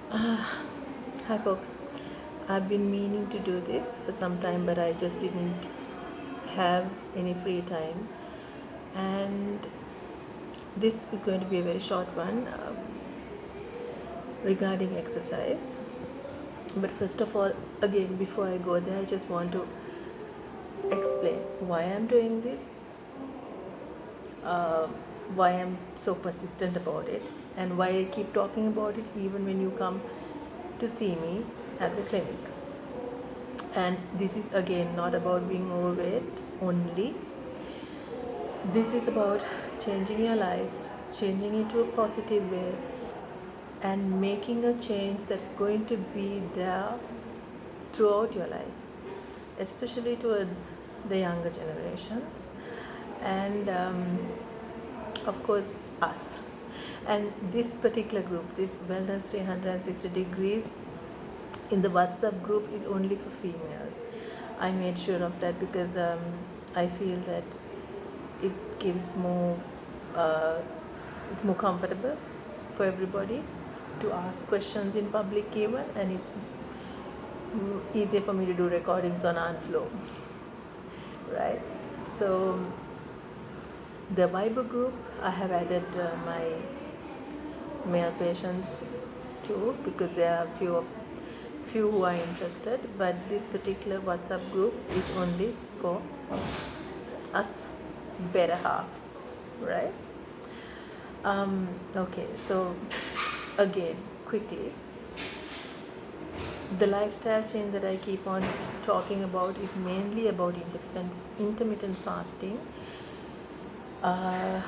Hi folks, I've been meaning to do this for some time, but I just didn't have any free time. And this is going to be a very short one regarding exercise. But first of all, again, before I go there, I just want to explain why I'm doing this, uh, why I'm so persistent about it, and why I keep talking about it even when you come to see me at the clinic. And this is again not about being overweight only. This is about changing your life, changing it to a positive way, and making a change that's going to be there throughout your life, especially towards the younger generations, and of course us. And this particular group, this Wellness 360 Degrees, in the WhatsApp group is only for females. I made sure of that because I feel that it gives more, uh, it's more comfortable for everybody to ask questions in public even, and it's easier for me to do recordings on Anflow, right? So the Viber group, I have added my male patients too because there are few who are interested, but this particular WhatsApp group is only for us better halves, right? Okay, so again, quickly, the lifestyle change that I keep on talking about is mainly about intermittent fasting, uh,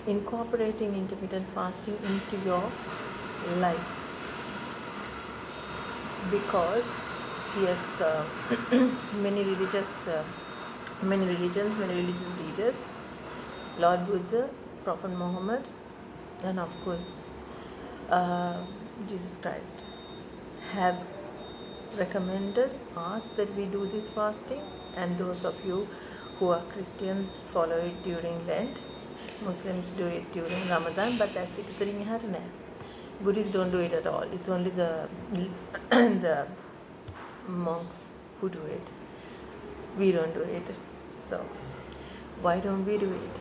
incorporating intermittent fasting into your life, because yes, many religions, many religious leaders, Lord Buddha, Prophet Muhammad, and of course uh, Jesus Christ have recommended us that we do this fasting, and those of you who are Christians follow it during Lent. Muslims do it during Ramadan, but that's it. Buddhists don't do it at all. It's only the the monks who do it. We don't do it. So why don't we do it?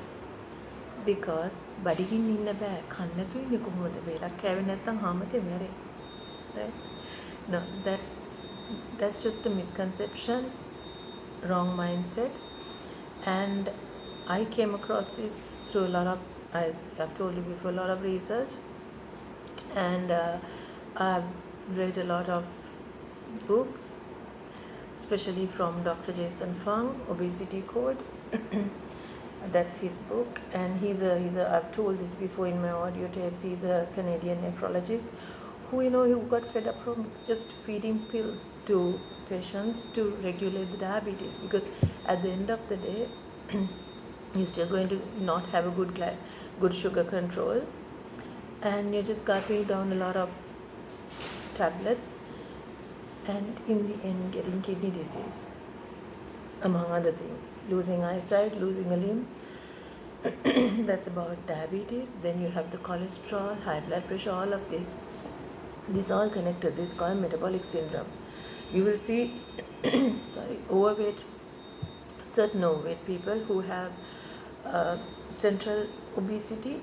Because බඩගින්න ඉන්න බෑ. කන්න නැතුව ඉන්නේ කොහොමද? වේලක් කෑවේ නැත්නම් හාමතේ මැරේ. Right? No, that's just a misconception, wrong mindset. And I came across this through a lot of, as I've told you before, a lot of research, and I've read a lot of books, especially from Dr. Jason Fung, Obesity Code. That's his book, and he's a I've told this before in my audio tapes. He's a Canadian nephrologist who got fed up from just feeding pills to patients to regulate the diabetes, because at the end of the day you're still going to not have a good sugar control, and you're just gulping down a lot of tablets, and in the end getting kidney disease, among other things, losing eyesight, losing a limb. That's about diabetes. Then you have the cholesterol, high blood pressure, all of this all connected. This is called metabolic syndrome. We will see overweight, certain overweight people who have central obesity,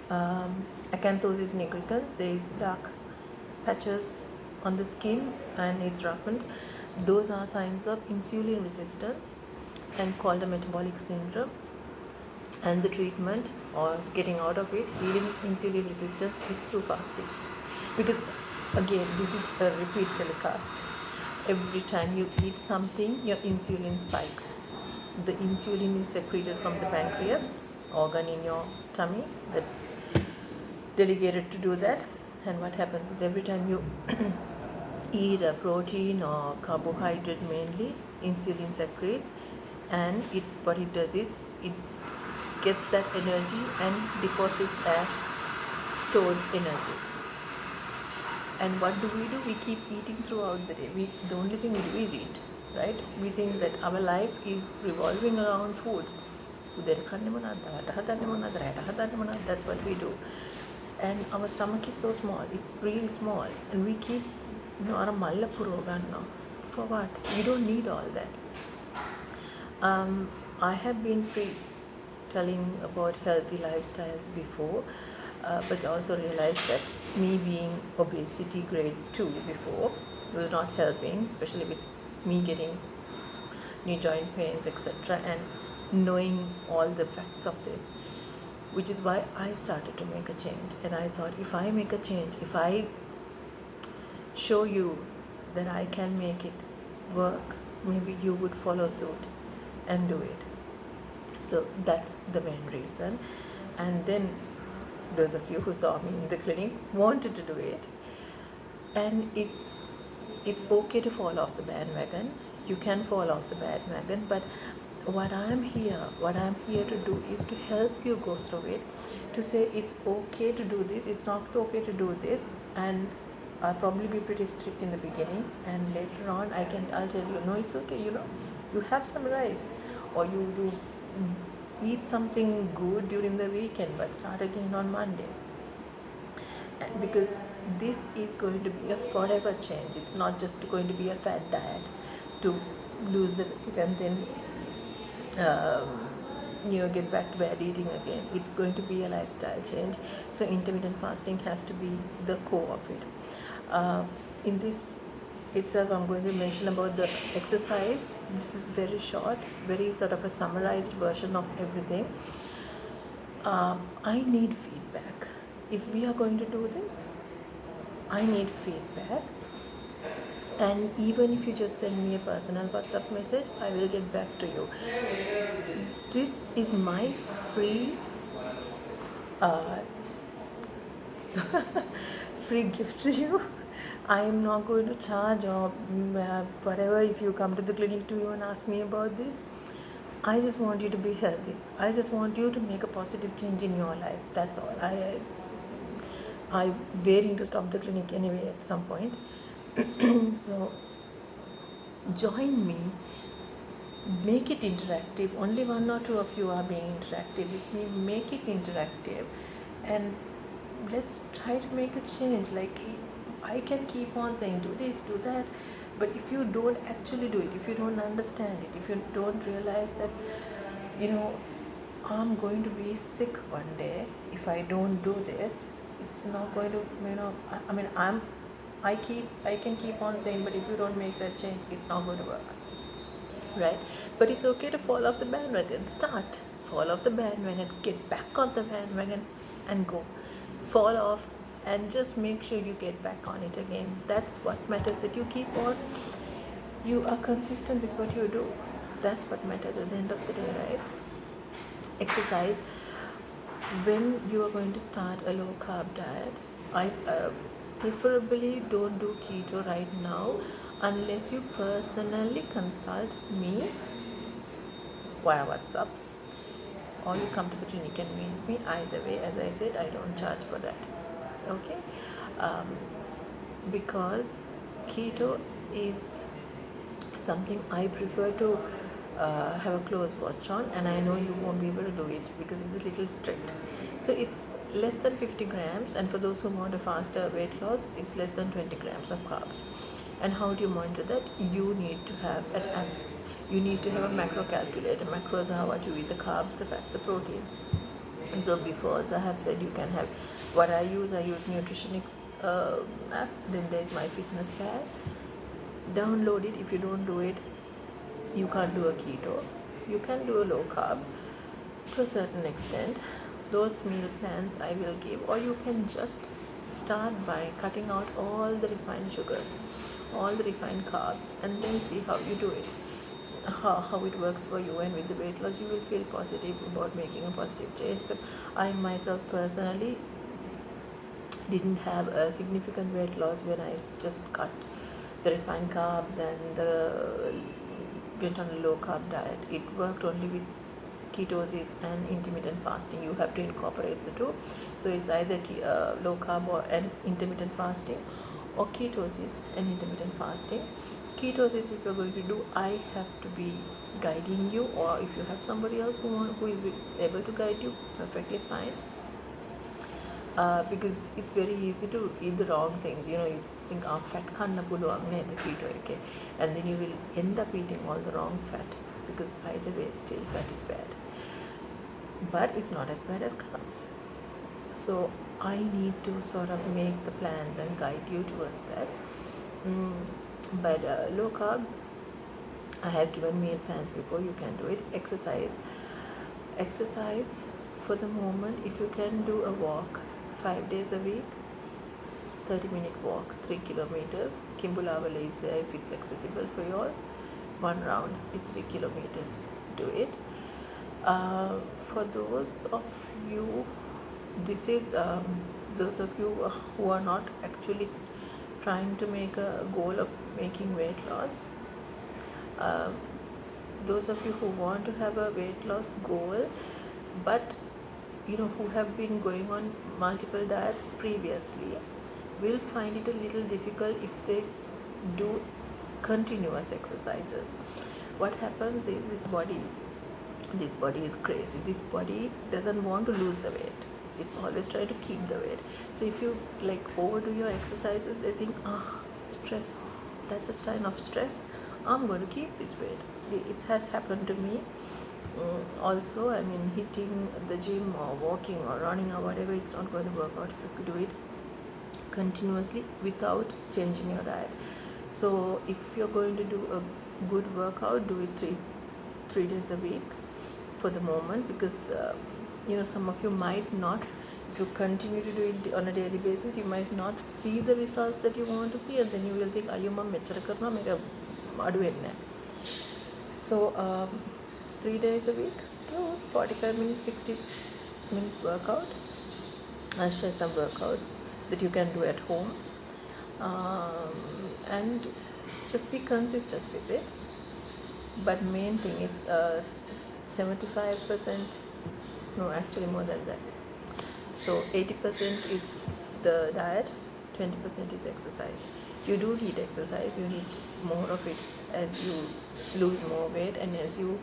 acanthosis nigricans. There is dark patches on the skin and it's roughened. Those are signs of insulin resistance and called a metabolic syndrome. And the treatment or getting out of it, healing insulin resistance, is through fasting. Because again, this is a repeat telecast. Every time you eat something, your insulin spikes. The insulin is secreted from the pancreas, organ in your tummy that's delegated to do that. And what happens is every time you eat a protein or carbohydrate mainly, insulin secretes, and what it does is it gets that energy and deposits as stored energy. And what do? We keep eating throughout the day. The only thing we do is eat, right? We think that our life is revolving around food. That's what we do. and our stomach is so small, it's really small, and we keep, our malla puroganna. For what? You don't need all that. I have been telling about healthy lifestyles before, but also realized that me being obesity grade 2 before was not helping, especially with me getting knee joint pains, etc., and knowing all the facts of this, which is why I started to make a change. And I thought, if I make a change, if I show you that I can make it work, maybe you would follow suit and do it. So that's the main reason. And then there's a few who saw me in the clinic, wanted to do it, and it's okay to fall off the bandwagon. You can fall off the bandwagon, but what I'm here to do is to help you go through it, to say it's okay to do this, it's not okay to do this. And I'll probably be pretty strict in the beginning, and later on I'll tell you, no, it's okay, you have some rice, or you eat something good during the weekend, but start again on Monday. Because this is going to be a forever change. It's not just going to be a fat diet to lose the weight and then get back to bad eating again. It's going to be a lifestyle change. So intermittent fasting has to be the core of it. In this itself, I'm going to mention about the exercise. This is very short, very sort of a summarized version of everything. I need feedback. If we are going to do this, I need feedback. And even if you just send me a personal WhatsApp message, I will get back to you. This is my free free gift to you. I am not going to charge or whatever if you come to the clinic to even ask me about this. I just want you to be healthy. I just want you to make a positive change in your life. That's all. I'm waiting to stop the clinic anyway at some point. So join me. Make it interactive. Only one or two of you are being interactive with me. Make it interactive, and let's try to make a change. Like, I can keep on saying do this, do that, but if you don't actually do it, if you don't understand it, if you don't realize that I'm going to be sick one day if I don't do this, it's not going to, I can keep on saying, but if you don't make that change, it's not going to work, right? But it's okay to fall off the bandwagon. Fall off the bandwagon, get back on the bandwagon and go. Fall off and just make sure you get back on it again. That's what matters, that you keep on, you are consistent with what you do. That's what matters at the end of the day, right? Exercise. When you are going to start a low carb diet, I preferably don't do keto right now unless you personally consult me via WhatsApp, or you come to the clinic and meet me. Either way, as I said, I don't charge for that. Okay? Because keto is something I prefer to have a close watch on, and I know you won't be able to do it because it's a little strict. So it's less than 50 grams, and for those who want a faster weight loss, it's less than 20 grams of carbs. And how do you monitor that? You need to have a macro calculator. Macros are what you eat: the carbs, the fats, the proteins. So before, as I have said, you can have what I use Nutritionix app. Then there's MyFitnessPal. Download it. If you don't do it, you can't do a keto. You can do a low carb to a certain extent. Those meal plans I will give, or you can just start by cutting out all the refined sugars, all the refined carbs, and then see how you do it, how it works for you. And with the weight loss, you will feel positive about making a positive change. But I myself personally didn't have a significant weight loss when I just cut the refined carbs and went on a low carb diet. It worked only with ketosis and intermittent fasting. You have to incorporate the two. So it's either low carb or an intermittent fasting, or ketosis and intermittent fasting. Ketosis, if you're going to do, I have to be guiding you, or if you have somebody else who is able to guide you, perfectly fine. because it's very easy to eat the wrong things. You know, you think fat khanna puluwang neda keto okay, and then you will end up eating all the wrong fat, because either way still fat is bad, but it's not as bad as carbs. So I need to sort of make the plans and guide you towards that. But low carb, I have given meal plans before. You can do it. Exercise for the moment, if you can do a walk 5 days a week, 30-minute walk, 3 kilometers. Kimbulawala is there if it's accessible for you all. One round is 3 kilometers. Do it. For those of you, this is those of you who are not actually trying to make a goal of making weight loss. Those of you who want to have a weight loss goal, but who have been going on multiple diets previously, will find it a little difficult if they do continuous exercises. What happens is this body is crazy. This body doesn't want to lose the weight. It's always trying to keep the weight. So if you overdo your exercises, they think, stress, that's a sign of stress. I'm going to keep this weight. It has happened to me. Also, I mean, hitting the gym or walking or running or whatever, it's not going to work out if you do it continuously without changing your diet. So if you're going to do a good workout, do it three days a week for the moment, because some of you might not, if you continue to do it on a daily basis, you might not see the results that you want to see, and then you will think, ayo ma'am mechara karna mera adu enna. So 3 days a week, 45 minutes, 60-minute workout. I'll share some workouts that you can do at home, and just be consistent with it. But main thing, it's 75%, no, actually more than that. So 80% is the diet, 20% is exercise. You do need exercise, you need more of it as you lose more weight and as you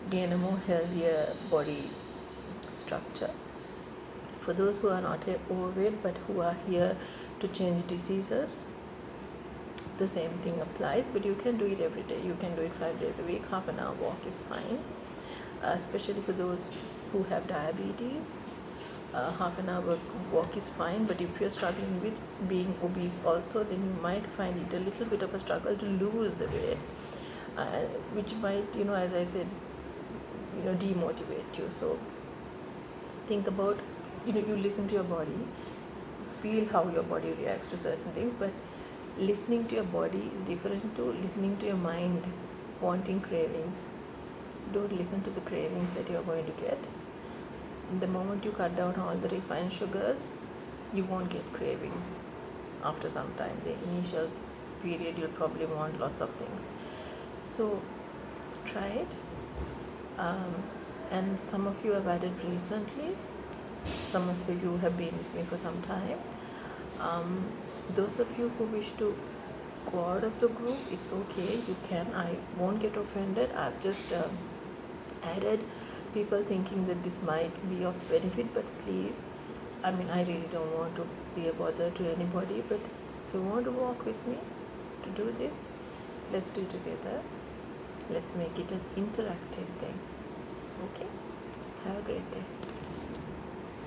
gain a more healthier body structure. For those who are not overweight but who are here to change diseases, the same thing applies, but you can do it every day. You can do it 5 days a week. Half an hour walk is fine, especially for those who have diabetes. Half an hour walk is fine, but if you're struggling with being obese also, then you might find it a little bit of a struggle to lose the weight, which might, as I said, demotivate you. So think about, you listen to your body, feel how your body reacts to certain things, but listening to your body is different to listening to your mind wanting cravings. Don't listen to the cravings that you're going to get. The moment you cut down all the refined sugars, you won't get cravings after some time. The initial period, you'll probably want lots of things. So try it. And some of you have added recently, some of you have been with me for some time. Those of you who wish to go out of the group, it's okay, you can. I won't get offended. I've just added people thinking that this might be of benefit, but please, I really don't want to be a bother to anybody, but if you want to walk with me to do this, let's do it together. Let's make it an interactive thing. Okay? Have a great day.